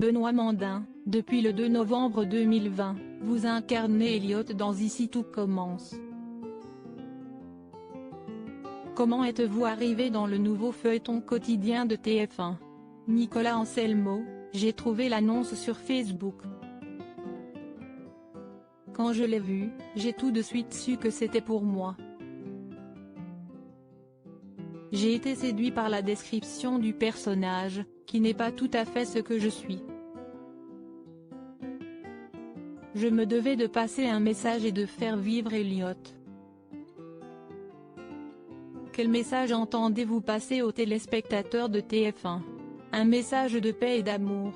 Benoît Mandin, depuis le 2 novembre 2020, vous incarnez Elliot dans Ici tout commence. Comment êtes-vous arrivé dans le nouveau feuilleton quotidien de TF1 ? Nicolas Anselmo, j'ai trouvé l'annonce sur Facebook. Quand je l'ai vue, j'ai tout de suite su que c'était pour moi. J'ai été séduit par la description du personnage, qui n'est pas tout à fait ce que je suis. Je me devais de passer un message et de faire vivre Elliot. Quel message entendez-vous passer aux téléspectateurs de TF1 ? Un message de paix et d'amour.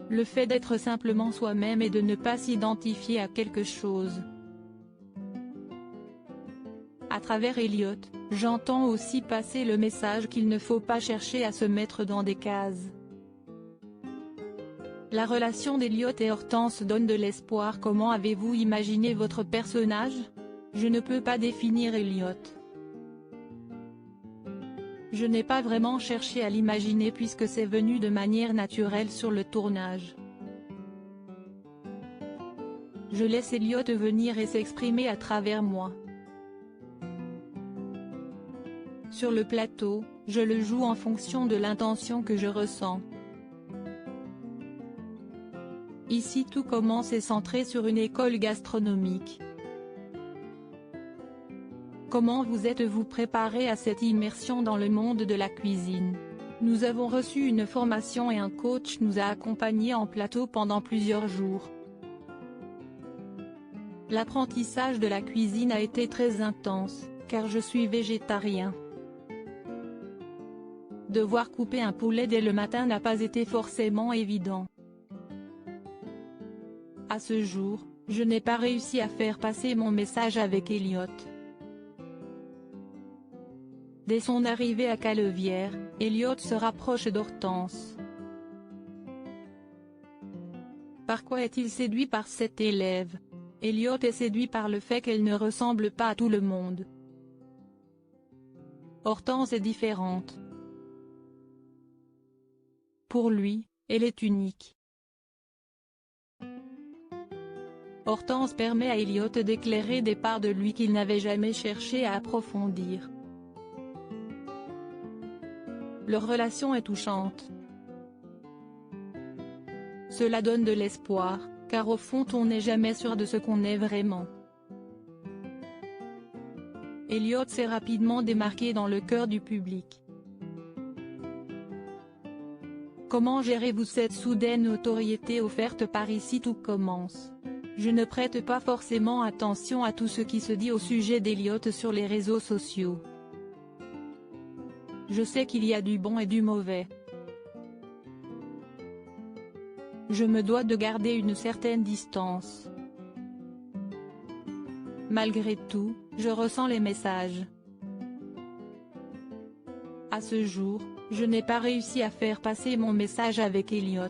Le fait d'être simplement soi-même et de ne pas s'identifier à quelque chose. À travers Elliot, j'entends aussi passer le message qu'il ne faut pas chercher à se mettre dans des cases. La relation d'Elliot et Hortense donne de l'espoir. Comment avez-vous imaginé votre personnage ? Je ne peux pas définir Elliot. Je n'ai pas vraiment cherché à l'imaginer puisque c'est venu de manière naturelle sur le tournage. Je laisse Elliot venir et s'exprimer à travers moi. Sur le plateau, je le joue en fonction de l'intention que je ressens. Ici tout commence est centré sur une école gastronomique. Comment vous êtes-vous préparé à cette immersion dans le monde de la cuisine ? Nous avons reçu une formation et un coach nous a accompagnés en plateau pendant plusieurs jours. L'apprentissage de la cuisine a été très intense, car je suis végétarien. Devoir couper un poulet dès le matin n'a pas été forcément évident. À ce jour, je n'ai pas réussi à faire passer mon message avec Elliot. Dès son arrivée à Caluvière, Elliot se rapproche d'Hortense. Par quoi est-il séduit par cette élève ? Elliot est séduit par le fait qu'elle ne ressemble pas à tout le monde. Hortense est différente. Pour lui, elle est unique. Hortense permet à Elliot d'éclairer des parts de lui qu'il n'avait jamais cherché à approfondir. Leur relation est touchante. Cela donne de l'espoir, car au fond on n'est jamais sûr de ce qu'on est vraiment. Elliot s'est rapidement démarqué dans le cœur du public. Comment gérez-vous cette soudaine notoriété offerte par Ici tout commence ? Je ne prête pas forcément attention à tout ce qui se dit au sujet d'Elliot sur les réseaux sociaux. Je sais qu'il y a du bon et du mauvais. Je me dois de garder une certaine distance. Malgré tout, je ressens les messages. À ce jour, je n'ai pas réussi à faire passer mon message avec Elliot.